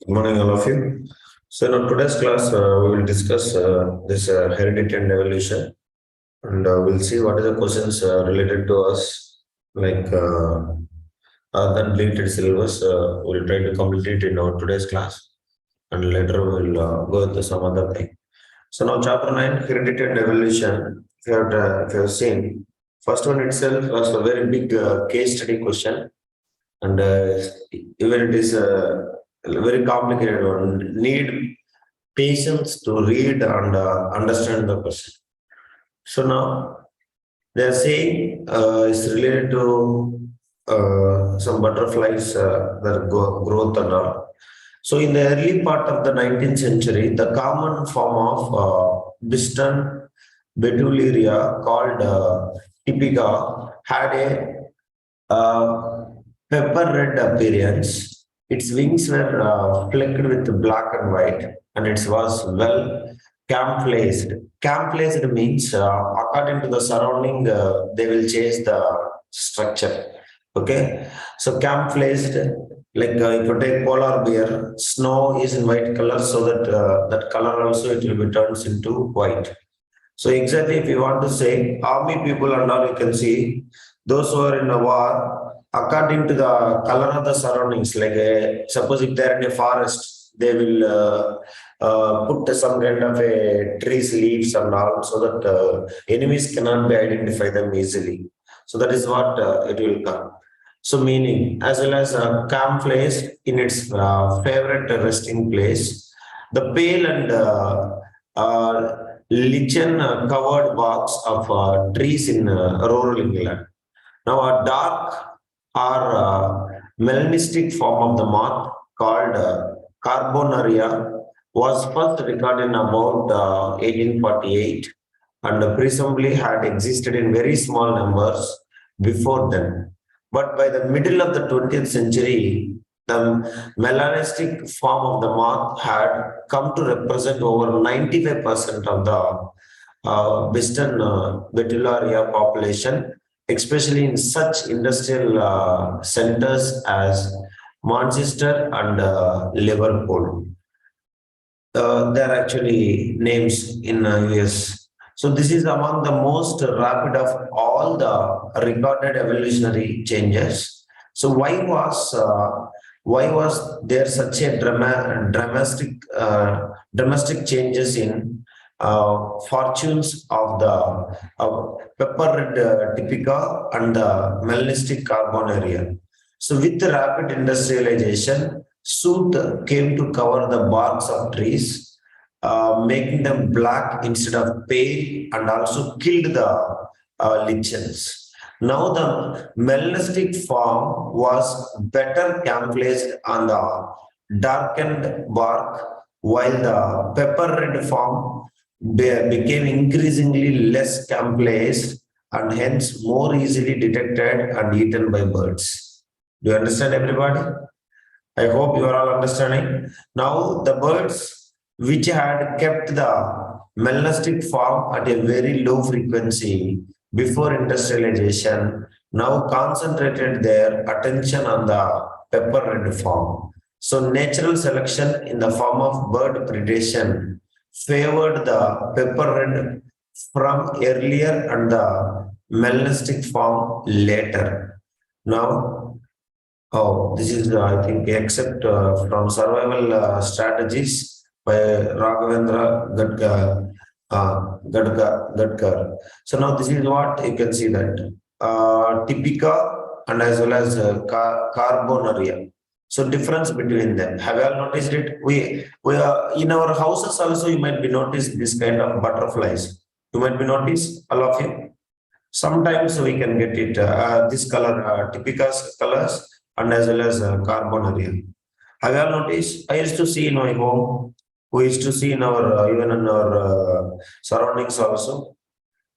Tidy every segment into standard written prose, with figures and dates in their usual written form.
Good morning, all of you. So, in today's class, we will discuss this heredity and evolution, and we'll see what are the questions related to us, like other than related syllabus. We'll try to complete it in our today's class, and later we'll go into some other thing. So now, chapter 9, heredity and evolution. If you have seen, first one itself was a very big case study question, and even it is a very complicated one. Need patience to read and understand the question. So now they are saying it's related to some butterflies, their growth and all. So in the early part of the 19th century, the common form of Biston betuliaria called typica had a pepper red appearance. Its wings were flecked with black and white, and it was well camouflaged. Camouflaged means, according to the surrounding, they will change the structure. Okay, so camouflaged, like if you take polar bear, snow is in white color, so that that color also it will be turns into white. So exactly, if you want to say army people and all, you can see those who are in a war, according to the color of the surroundings. Like suppose if they are in a forest, they will put some kind of a trees, leaves, and all, so that enemies cannot be identify them easily. So that is what it will come. So meaning, as well as camouflage in its favorite resting place, the pale and lichen covered barks of trees in rural England. Now, a dark or melanistic form of the moth called Carbonaria was first recorded in about 1848 and presumably had existed in very small numbers before then. But by the middle of the 20th century, the melanistic form of the moth had come to represent over 95% of the Western betuliaria population, especially in such industrial centers as Manchester and Liverpool. They are actually names in US. So this is among the most rapid of all the recorded evolutionary changes. So why was there such a dramatic changes in fortunes of the pepper red typica and the melanistic carbonaria? So with the rapid industrialization, soot came to cover the barks of trees, making them black instead of pale, and also killed the lichens. Now the melanistic form was better camouflaged on the darkened bark, while the pepper red form became increasingly less camouflaged and hence more easily detected and eaten by birds. Do you understand, everybody? I hope you are all understanding. Now, the birds which had kept the melanistic form at a very low frequency before industrialization now concentrated their attention on the pepper red form. So, natural selection in the form of bird predation favored the pepper red from earlier and the melanistic form later. Now, oh, this is, I think, except from survival strategies by Raghavendra Gadkar. So now this is what you can see that Typica and as well as Carbonaria. So difference between them. Have you all noticed it? We in our houses also you might be noticed this kind of butterflies. You might be noticed, all of you. Sometimes we can get it this color, Typica's colors, and as well as carbonaria. Have you all noticed? I used to see in my home. We used to see in our even in our surroundings also.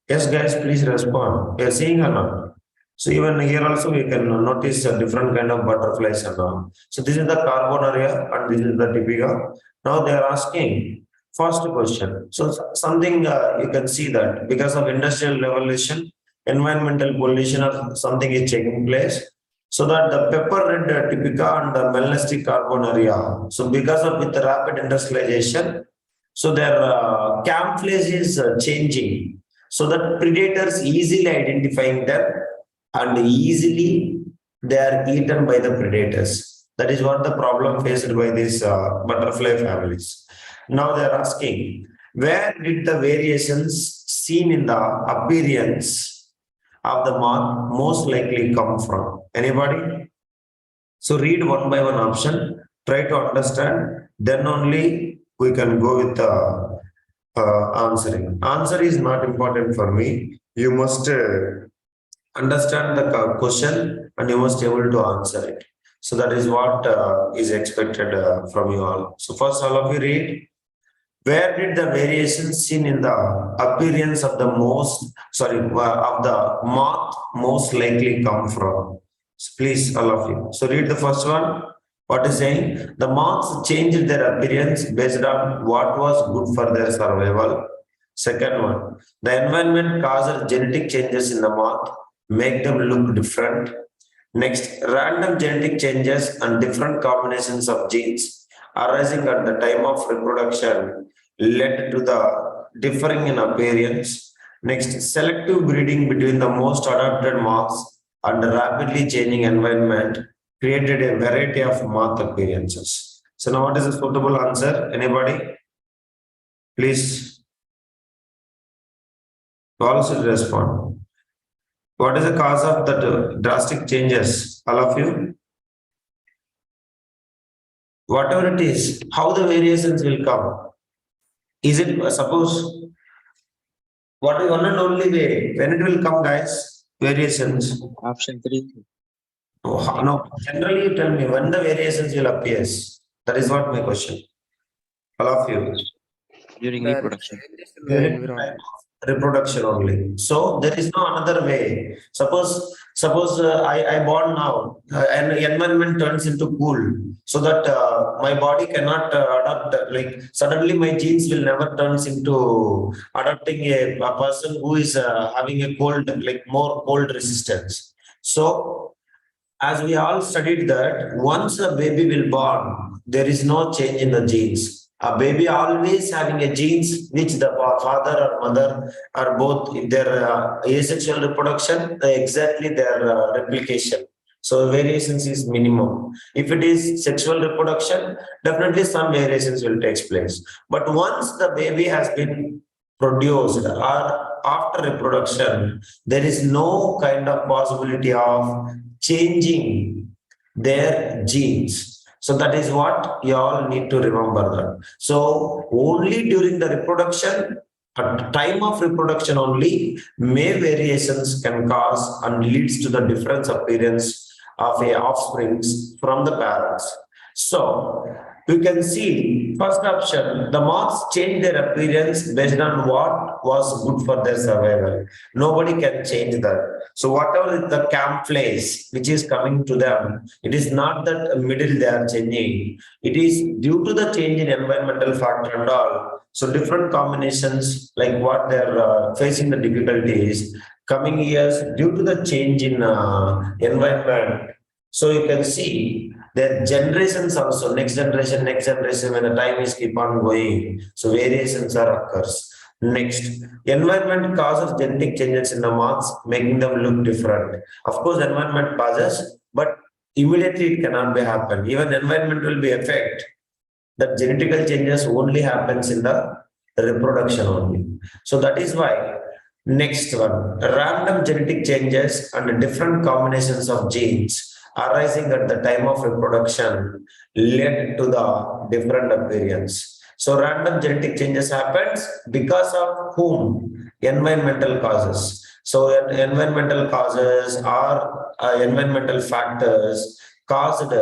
Yes, guys, please respond. You are seeing or not? So even here also we can notice a different kind of butterflies and all. So this is the carbonaria and this is the typica. Now they are asking first question. So something you can see that because of industrial revolution, environmental pollution or something is taking place. So that the pepper red typica and the melanistic carbonaria. So because of with the rapid industrialization, so their camouflage is changing, so that predators easily identifying them and easily they are eaten by the predators. That is what the problem faced by these butterfly families. Now they are asking, where did the variations seen in the appearance of the moth most likely come from? Anybody? So read one by one option, try to understand, then only we can go with the answering. Answer is not important for me. You must understand the question and you must able to answer it. So that is what is expected from you all. So first all of you read. Where did the variations seen in the appearance of the of the moth most likely come from? So please, all of you. So read the first one. What is saying? The moths changed their appearance based on what was good for their survival. Second one, the environment caused genetic changes in the moth, make them look different. Next, random genetic changes and different combinations of genes arising at the time of reproduction led to the differing in appearance. Next, selective breeding between the most adapted moths and the rapidly changing environment created a variety of moth appearances. So now what is the suitable answer? Anybody? Please, all should respond. What is the cause of the drastic changes? All of you? Whatever it is, how the variations will come? Is it suppose what is one and only way when it will come, guys? Variations. Option 3. Oh, no, generally you tell me when the variations will appear. That is what my question. All of you. During The reproduction. changes in the environment. Reproduction only. So there is no another way. Suppose I born now and environment turns into cool, so that my body cannot adapt. Like suddenly my genes will never turns into adapting a person who is having a cold, like more cold resistance. So as we all studied that once a baby will born, there is no change in the genes. A baby always having a genes which the father or mother are both in their asexual reproduction, exactly their replication. So variations is minimum. If it is sexual reproduction, definitely some variations will take place. But once the baby has been produced or after reproduction, there is no kind of possibility of changing their genes. So that is what you all need to remember that. So only during the reproduction, at the time of reproduction only, may variations can cause and leads to the different appearance of a offsprings from the parents. So you can see first option, the moths change their appearance based on what was good for their survival. Nobody can change that. So whatever is the camouflage which is coming to them, it is not that middle they are changing. It is due to the change in environmental factor and all. So different combinations like what they are facing the difficulties coming years due to the change in environment. So you can see their generations also, next generation, when the time is keep on going. So variations are occurs. Next, environment causes genetic changes in the moths, making them look different. Of course, environment causes, but immediately it cannot be happen. Even environment will be effect. That genetical changes only happens in the reproduction only. So that is why next one, random genetic changes and different combinations of genes arising at the time of reproduction led to the different appearance. So random genetic changes happens because of whom? Environmental causes. So environmental causes or environmental factors caused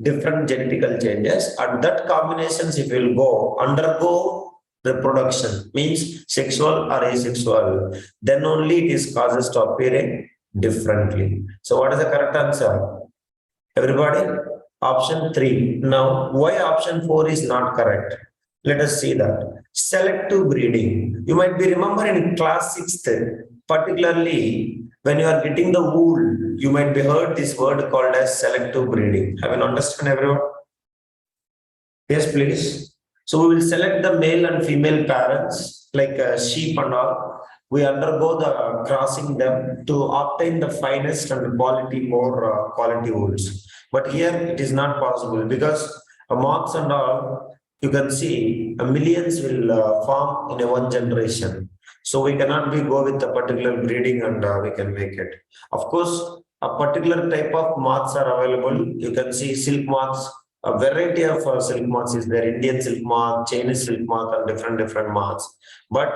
different genetical changes, and that combinations if will go undergo reproduction means sexual or asexual, then only it is causes to appearing differently. So what is the correct answer? Everybody? Option 3. Now, why option 4 is not correct? Let us see that. Selective breeding. You might be remember in class 6th, particularly When you are getting the wool, you might be heard this word called as selective breeding. Have you understand everyone? Yes, please. So we will select the male and female parents, like sheep and all. We undergo the crossing them to obtain the finest and quality, more quality wools. But here it is not possible because moths and all, you can see millions will form in a one generation. So we cannot be go with a particular breeding and we can make it. Of course, a particular type of moths are available. You can see silk moths, a variety of silk moths is there, Indian silk moth, Chinese silk moth, and different moths. But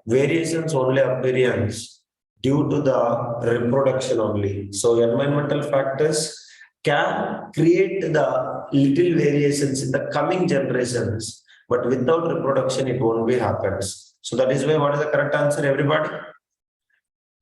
variations only appearance due to the reproduction only. So environmental factors can create the little variations in the coming generations, but without reproduction, it won't be happens. So that is why what is the correct answer, everybody?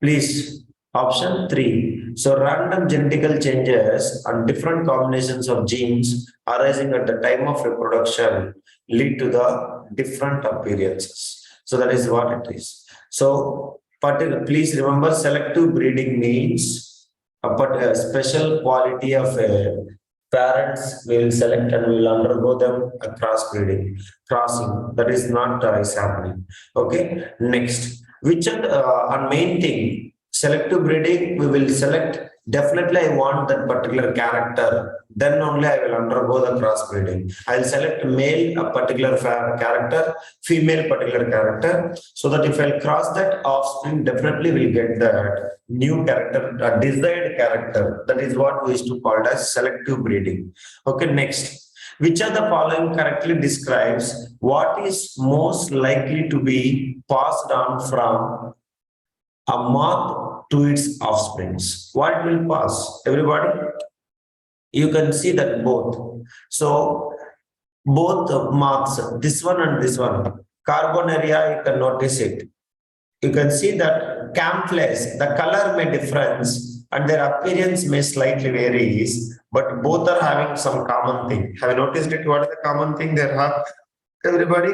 Please. Option 3. So random genetical changes and different combinations of genes arising at the time of reproduction lead to the different appearances. So that is what it is. So please remember, selective breeding means a special quality of parents we will select and we will undergo them a crossing. That is not is happening. Okay. Next, which are main thing, selective breeding, we will select, definitely I want that particular character, then only I will undergo the crossbreeding. I will select male a particular character, female particular character, so that if I cross that offspring, definitely will get that new character, a desired character. That is what we used to call as selective breeding. Okay, next. Which of the following correctly describes what is most likely to be passed on from a moth to its offsprings? What will pass? Everybody? You can see that both. So both moths, this one and this one, Carbonaria, you can notice it. You can see that camouflage, the color may difference and their appearance may slightly varies, but both are having some common thing. Have you noticed it? What is the common thing they have? Everybody?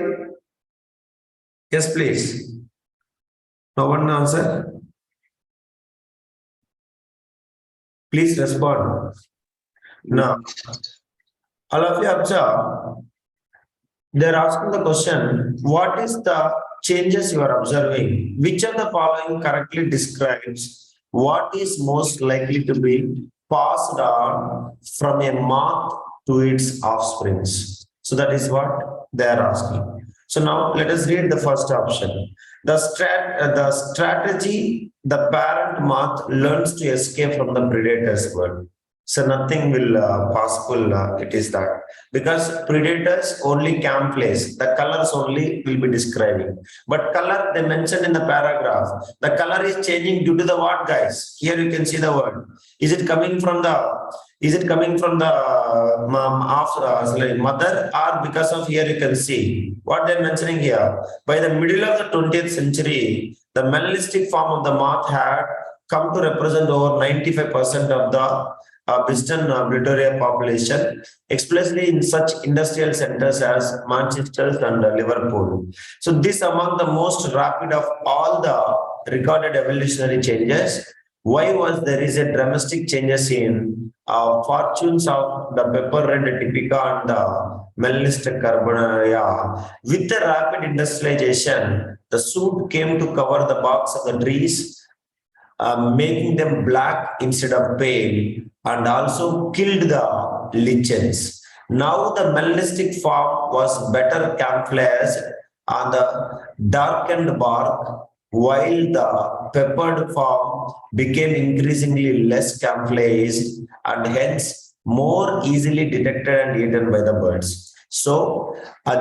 Yes, please. No one answer? Please respond. Now, all of you observe, they're asking the question, what is the changes you are observing? Which of the following correctly describes what is most likely to be passed on from a moth to its offsprings? So that is what they are asking. So now let us read the first option. The strategy, the parent moth learns to escape from the predator's world. So nothing will possible, it is that. Because predators only camouflage, the colors only will be describing. But color, they mentioned in the paragraph, the color is changing due to the what, guys? Here you can see the word. Is it coming from the mother, or because of, here you can see what they're mentioning here? By the middle of the 20th century, the melanistic form of the moth had come to represent over 95% of the Bristol Victoria population, especially in such industrial centers as Manchester and Liverpool. So this among the most rapid of all the recorded evolutionary changes. Why was there is a dramatic changes in fortunes of the pepper red typica and the melanistic carbonaria? With the rapid industrialization, the soot came to cover the barks of the trees, making them black instead of pale, and also killed the lichens. Now the melanistic form was better camouflaged on the darkened bark, while the peppered form became increasingly less camouflaged and hence more easily detected and eaten by the birds. So,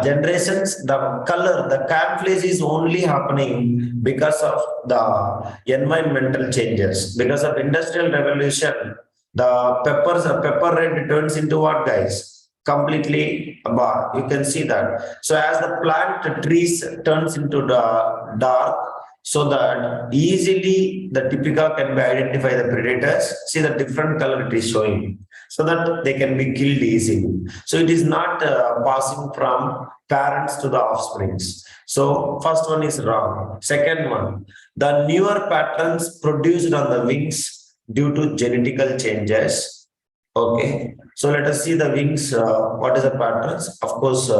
generations, the color, the camouflage is only happening because of the environmental changes. Because of industrial revolution, the pepper red turns into what, guys? Completely bar. You can see that. So as the plant trees turns into the dark, so that easily the typica can be identified the predators. See the different color it is showing. so that they can be killed easily. So it is not passing from parents to the offsprings. So first one is wrong. Second one, the newer patterns produced on the wings due to genetical changes. Okay, so let us see the wings. What is the patterns? Of course,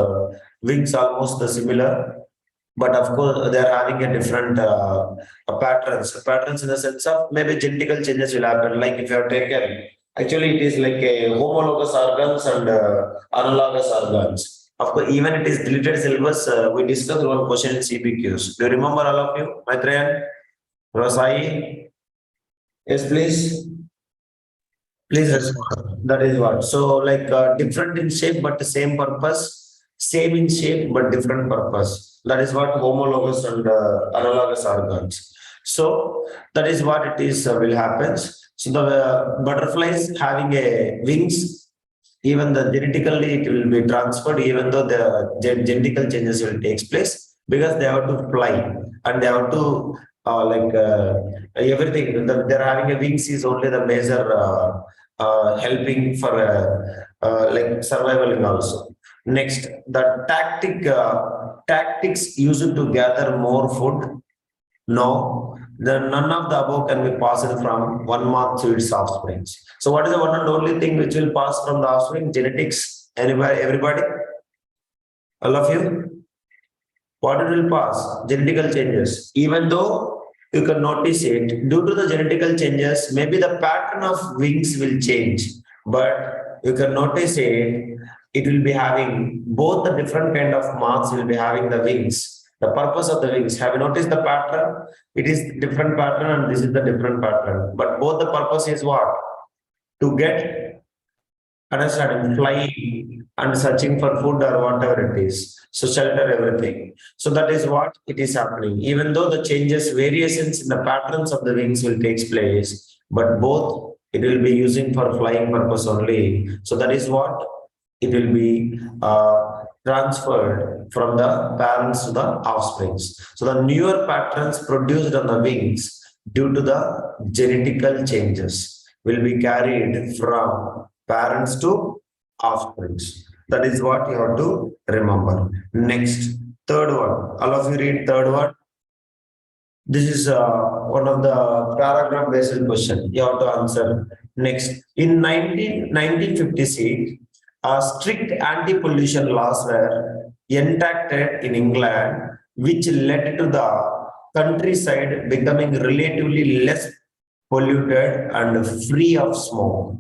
wings almost the similar, but of course they are having a different patterns in the sense of maybe genetical changes will happen. Like if you have taken, actually it is like a homologous organs and analogous organs. Of course, even it is deleted syllabus. We discussed one question in CBQs. Do you remember all of you? Maitrayan, Rosai? Yes, please. Please Yes, respond. That is what. So, like different in shape but the same purpose, same in shape but different purpose. That is what homologous and analogous organs. So, that is what it is will happens. So, the butterflies having a wings, even the genetically it will be transferred, even though the genetical changes will take place because they have to fly and they have to everything. They're having a wings is only the major. Helping for like survival also. Next, the tactics used to gather more food. No, none of the above can be passed from one moth to its offsprings. So, what is the one and only thing which will pass from the offspring? Genetics. Anybody? Everybody? All of you? What it will pass? Genetical changes. Even though you can notice it, due to the genetical changes, maybe the pattern of wings will change, but you can notice it will be having both the different kind of moths will be having the wings. The purpose of the wings. Have you noticed the pattern? It is different pattern and this is the different pattern. But both the purpose is what? To get understanding, flying and searching for food or whatever it is. So shelter everything. So that is what it is happening. Even though the changes, variations in the patterns of the wings will take place, but both it will be using for flying purpose only. So that is what it will be transferred from the parents to the offsprings. So the newer patterns produced on the wings due to the genetical changes will be carried from parents to offsprings. That is what you have to remember. Next, third one. All of you read third one. This is one of the paragraph based question you have to answer. Next, in 1956, strict anti-pollution laws were enacted in England, which led to the countryside becoming relatively less polluted and free of smoke.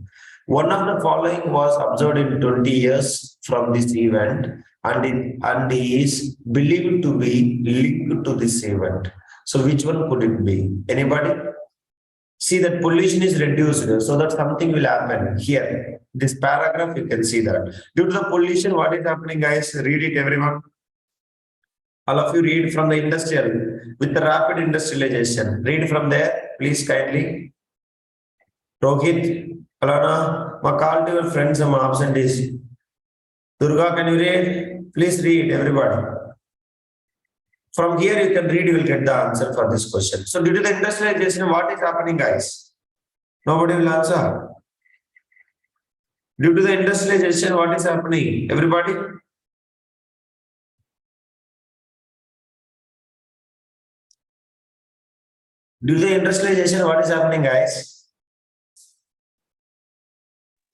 One of the following was observed in 20 years from this event and is believed to be linked to this event. So which one could it be? Anybody? See that pollution is reduced, so that something will happen here. This paragraph, you can see that. Due to the pollution, what is happening, guys? Read it, everyone. All of you read from the industrial, with the rapid industrialization. Read from there, please kindly. Rohit, Alana, call to your friends and absentees. Durga, can you read? Please read, everybody. From here, you can read, you will get the answer for this question. So, due to the industrialization, what is happening, guys? Nobody will answer. Due to the industrialization, what is happening? Everybody? Due to the industrialization, what is happening, guys?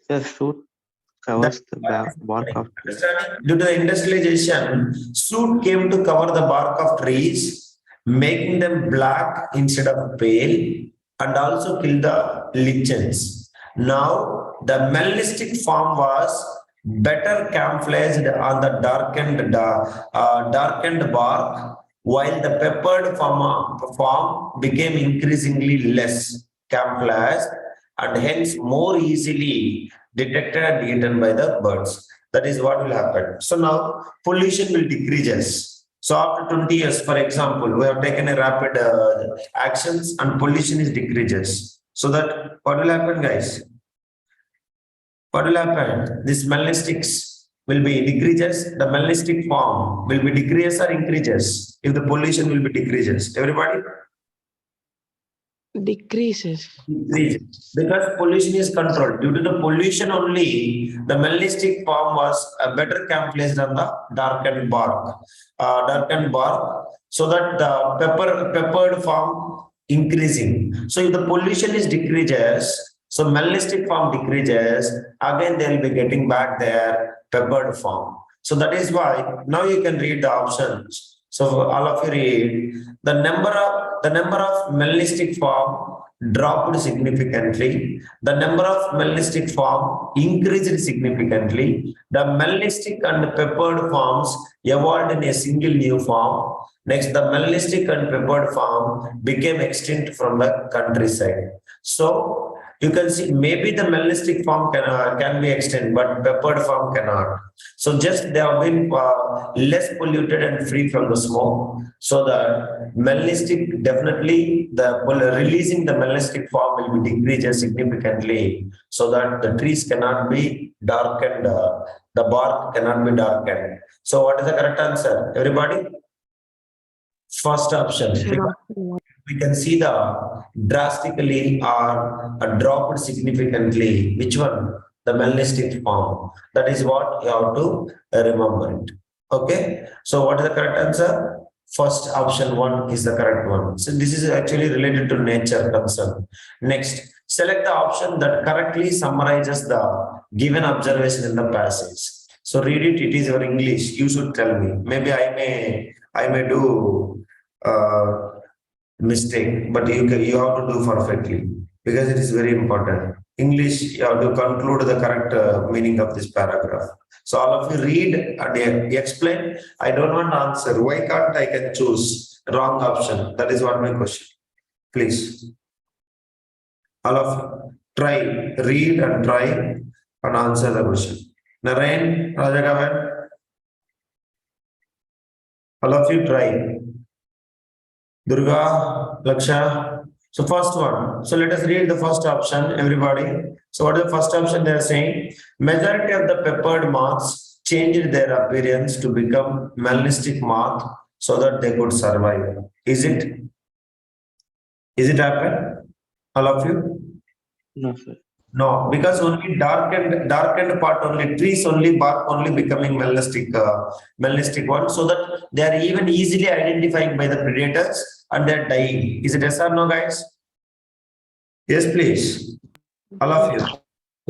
the soot covers the bark of trees. Due to the industrialization, soot came to cover the bark of trees, making them black instead of pale, and also kill the lichens. Now, the melanistic form was better camouflaged on the darkened bark, while the peppered form became increasingly less camouflaged and hence more easily detected and eaten by the birds. That is what will happen. So now pollution will decreases. So after 20 years, for example, we have taken a rapid actions and pollution is decreases. So that what will happen, guys? What will happen? This melanistics will be decreases. The melanistic form will be decreases or increases if the pollution will be decreases. Everybody? Decreases. Decrease. Because pollution is controlled. Due to the pollution only, the melanistic form was a better camouflaged than the darkened bark. Darkened bark, so that the peppered form increasing. So if the pollution is decreases, so melanistic form decreases, again they will be getting back their peppered form. So that is why now you can read the options. So all of you read the number of melanistic form dropped significantly. The number of melanistic form increased significantly. The melanistic and peppered forms evolved in a single new form. Next, the melanistic and peppered form became extinct from the countryside. So you can see maybe the melanistic form can be extinct, but peppered form cannot. So just they have been less polluted and free from the smoke. So the melanistic definitely releasing the melanistic form will be decreased significantly, so that the trees cannot be darkened, the bark cannot be darkened. So what is the correct answer, everybody? First option. We can see the drastically or dropped significantly. Which one? The melanistic form. That is what you have to remember it. Okay. So what is the correct answer? First option one is the correct one. So this is actually related to nature concern. Next, select the option that correctly summarizes the given observation in the passage. So read it. It is your English. You should tell me. Maybe I may do mistake, but you have to do perfectly, because it is very important. English, you have to conclude the correct meaning of this paragraph. So all of you read and explain. I don't want to answer. Why can't I can choose wrong option? That is what my question. Please. All of you try, read and try and answer the question. Narayan, Rajagavan, all of you try. Durga, Laksha. So first one. So let us read the first option, everybody. So what is the first option they are saying? Majority of the peppered moths changed their appearance to become melanistic moth so that they could survive. Is it? Is it happen? All of you? No, sir. No, because only darkened part only, trees only, bark only becoming melanistic one, so that they are even easily identified by the predators and they're dying. Is it yes or no, guys? Yes, please. All of you.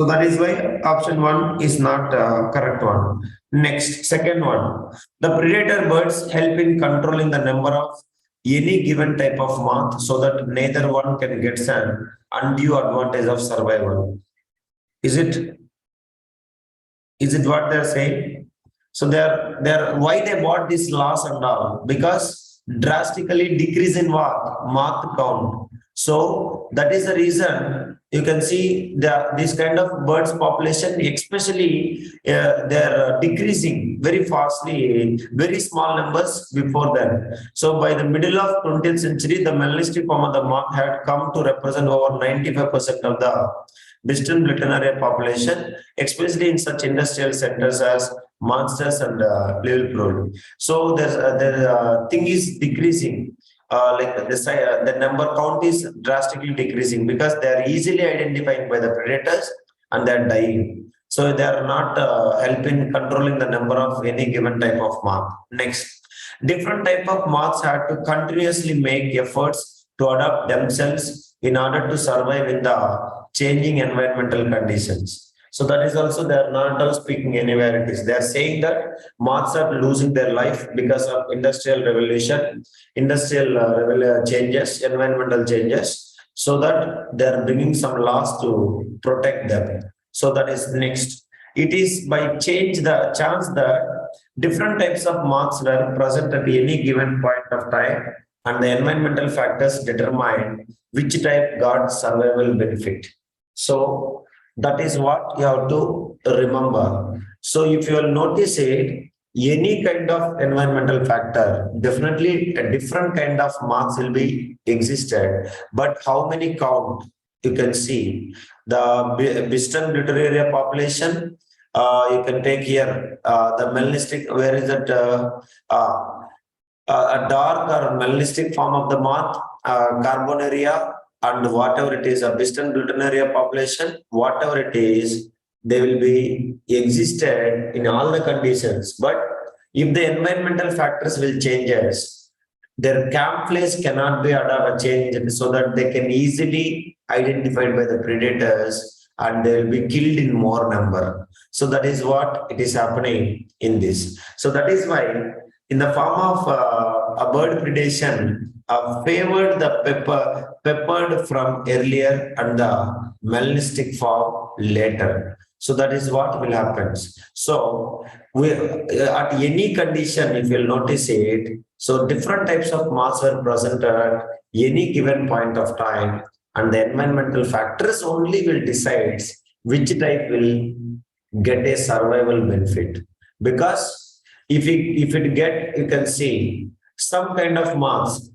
So that is why option one is not correct one. Next, second one. The predator birds help in controlling the number of any given type of moth, so that neither one can get an undue advantage of survival. Is it? Is it what they're saying? So they're why they bought this loss and all? Because drastically decrease in what? Moth count. So that is the reason you can see this kind of birds population, especially they're decreasing very fastly, very small numbers before then. So by the middle of 20th century, the melanistic form of the moth had come to represent over 95% of the distant veterinary population, especially in such industrial centers as Monsters and Liverpool. So the thing is decreasing. Like the number count is drastically decreasing, because they are easily identified by the predators and they are dying. So they are not helping controlling the number of any given type of moth. Next, different type of moths had to continuously make efforts to adapt themselves in order to survive in the changing environmental conditions. So that is also, they are not speaking anywhere it is. They are saying that moths are losing their life because of industrial revolution, changes, environmental changes, so that they are bringing some laws to protect them. So that is next. It is by change the chance that different types of moths were present at any given point of time, and the environmental factors determine which type got survival benefit. So that is what you have to remember. So if you will notice it, any kind of environmental factor, definitely a different kind of marks will be existed. But how many count? You can see the Western Littoral Area population. You can take here the melanistic. Where is it? A dark or melanistic form of the moth, Carbonaria, and whatever it is, a distant Britain area population, whatever it is, they will be existed in all the conditions. But if the environmental factors will changes, their camouflage cannot be changed so that they can easily identified by the predators and they will be killed in more number. So that is what it is happening in this. So that is why in the form of a bird predation, favored the peppered from earlier and the melanistic form later. So that is what will happen. So we at any condition, if you'll notice it, so different types of moths were present at any given point of time, and the environmental factors only will decide which type will get a survival benefit. Because if it get, you can see some kind of moths,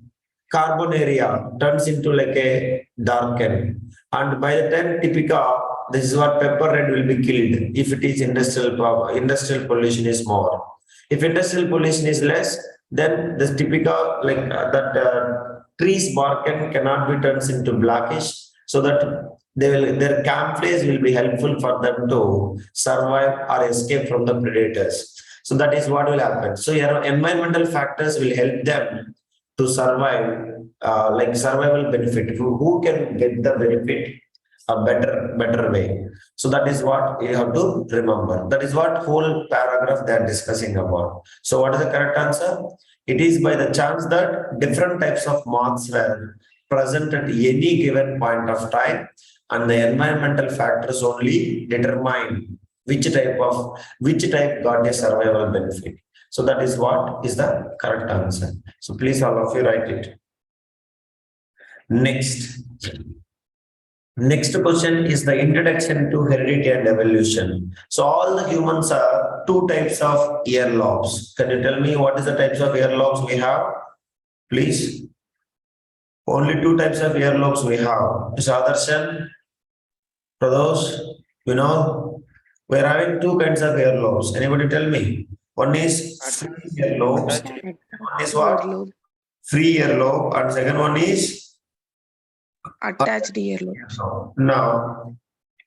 carbon area turns into like a darken, and by the time typical, this is what pepper red will be killed if it is industrial power, industrial pollution is more. If industrial pollution is less, then the typical like that trees bark cannot be turned into blackish, so that they will, their camouflage will be helpful for them to survive or escape from the predators. So that is what will happen. So your environmental factors will help them to survive, like survival benefit. Who can get the benefit a better way? So that is what you have to remember. That is what whole paragraph they are discussing about. So what is the correct answer? It is by the chance that different types of moths were present at any given point of time, and the environmental factors only determine which type got a survival benefit. So that is what is the correct answer. So please all of you write it. Next question is the introduction to heredity and evolution. So all the humans are two types of ear lobes. Can you tell me what is the types of ear lobes we have? Please. Only two types of ear lobes we have. Mr. Adarshan, for those, you know, we are having two kinds of ear lobes. Anybody tell me? One is free ear lobes. One is what? Free ear lobe. And second one is attached earlobe. Now,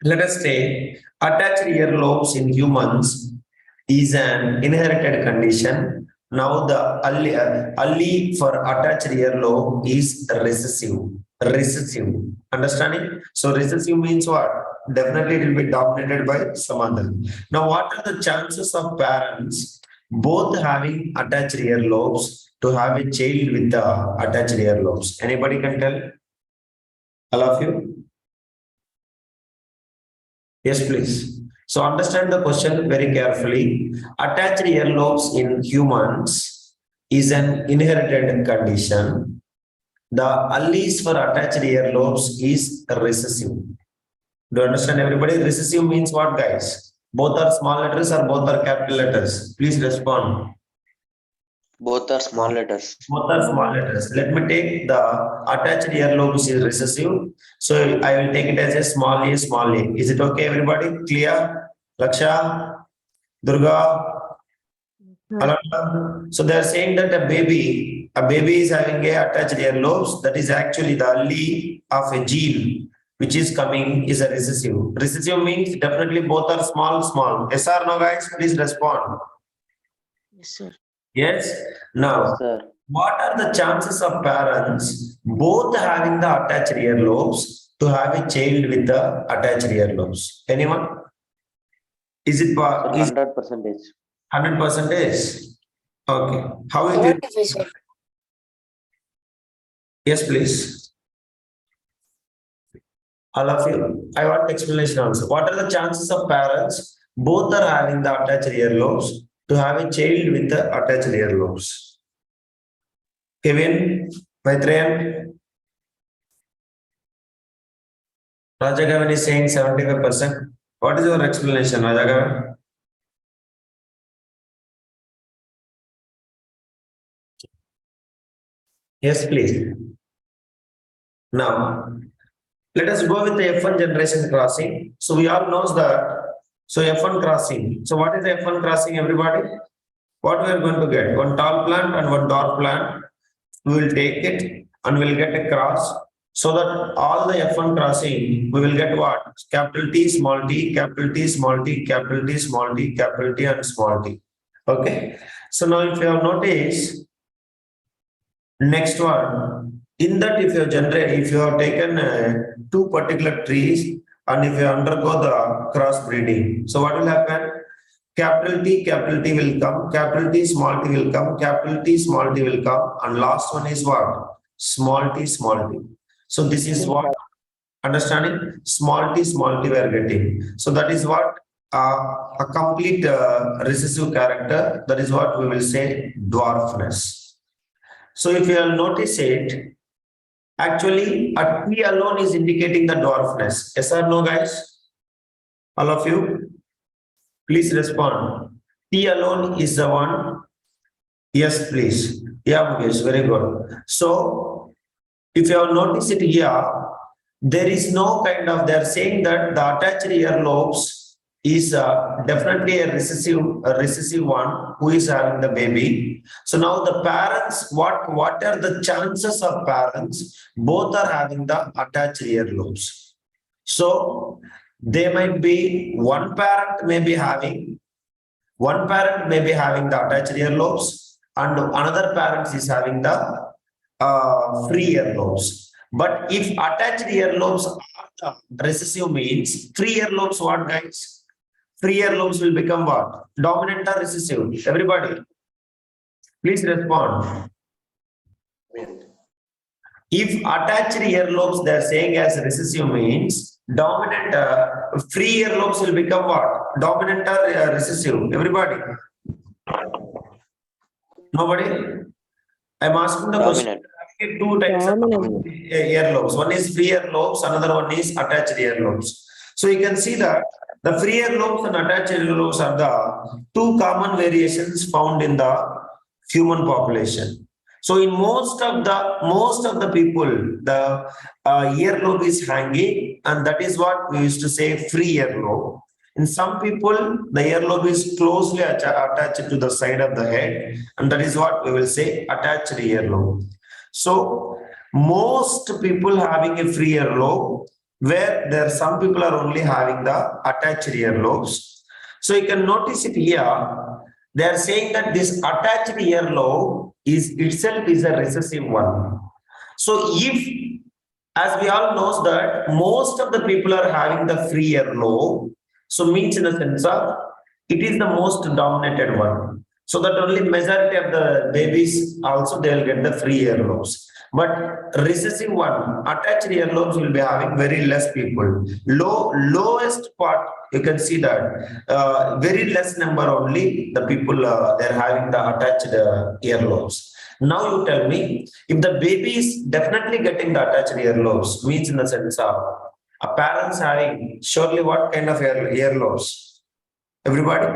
let us say attached earlobes in humans is an inherited condition. Now, the allele for attached earlobe is recessive. Recessive. Understanding? So, recessive means what? Definitely, it will be dominated by some other. Now, what are the chances of parents both having attached earlobes to have a child with the attached earlobes? Anybody can tell? All of you? Yes, please. So understand the question very carefully. Attached earlobes in humans is an inherited condition. The alleles for attached earlobes is recessive. Do you understand, everybody? Recessive means what, guys? Both are small letters or both are capital letters? Please respond. Both are small letters. Both are small letters. Let me take the attached earlobes is recessive. So I will take it as a small a, small a. Is it okay, everybody? Clear? Laksha? Durga? Alana? So they are saying that a baby is having a attached earlobes. That is actually the allele of a gene which is coming is a recessive. Recessive means definitely both are small. Yes or no, guys? Please respond. Yes, sir. Yes. Now, what are the chances of parents both having the attached earlobes to have a child with the attached earlobes? Anyone? Is it 100%? 100%? Okay. How is it? Yes, please. All of you. I want explanation also. What are the chances of parents both are having the attached earlobes to have a child with the attached earlobes? Kevin, Maitreyan, Rajagavan is saying 75%. What is your explanation, Rajagavan? Yes, please. Now, let us go with the F1 generation crossing. So we all knows that. So F1 crossing. So what is the F1 crossing, everybody? What we are going to get? One tall plant and one dwarf plant. We will take it and we'll get a cross. So that all the F1 crossing, we will get what? Capital T, small t, capital T, small t, capital T, small t, capital T, and small t. Okay. So now if you have noticed, next one, in that if you have taken two particular trees and if you undergo the cross breeding, so what will happen? Capital T will come, capital T, small t will come, capital T, small t will come, and last one is what? Small t, small t. So this is what, understanding? Small t we are getting. So that is what a complete recessive character, that is what we will say dwarfness. So if you will notice it, actually a T alone is indicating the dwarfness. Yes or no, guys? All of you, please respond. T alone is the one. Yes, please. Yeah, Mukesh, very good. So if you have noticed it here, there is no kind of, they are saying that the attached earlobes is definitely a recessive one who is having the baby. So now the parents, what are the chances of parents? Both are having the attached earlobes. So they might be, one parent may be having the attached earlobes and another parent is having the free earlobes. But if attached earlobes are recessive means free earlobes what, guys? Free earlobes will become what? Dominant or recessive? Everybody, please respond. If attached earlobes they are saying as recessive means dominant, free earlobes will become what? Dominant or recessive? Everybody? Nobody? I'm asking the question. Two types of earlobes. One is free earlobes, another one is attached earlobes. So you can see that the free earlobes and attached earlobes are the two common variations found in the human population. So in most of the people, the earlobe is hanging, and that is what we used to say free earlobe. In some people, the earlobe is closely attached to the side of the head, and that is what we will say attached earlobe. So most people having a free earlobe, where there some people are only having the attached earlobes. So you can notice it here. They are saying that this attached earlobe is itself is a recessive one. So if, as we all know that most of the people are having the free earlobe, so means in the sense of it is the most dominated one. So that only majority of the babies also they will get the free earlobes. But recessive one, attached earlobes will be having very less people. Lowest part, you can see that very less number only the people they're having the attached earlobes. Now you tell me, if the baby is definitely getting the attached earlobes, means in the sense of a parents having surely what kind of earlobes? Everybody,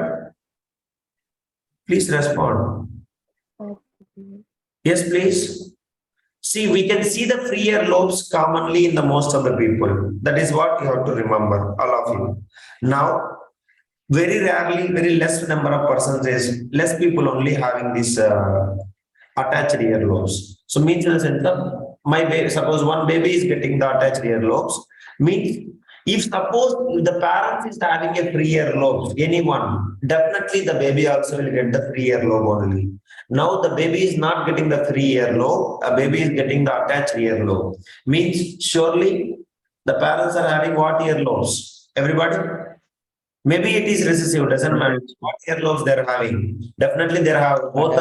please respond. Yes, please. See, we can see the free earlobes commonly in the most of the people. That is what you have to remember, all of you. Now, very rarely, very less number of persons is less people only having this attached earlobes. So means in the sense of my baby, suppose one baby is getting the attached earlobes, means if suppose the parents is having a free earlobe, anyone, definitely the baby also will get the free earlobe only. Now the baby is not getting the free earlobe, a baby is getting the attached earlobe. Means surely the parents are having what earlobes? Everybody? Maybe it is recessive, doesn't matter what earlobes they are having. Definitely they have both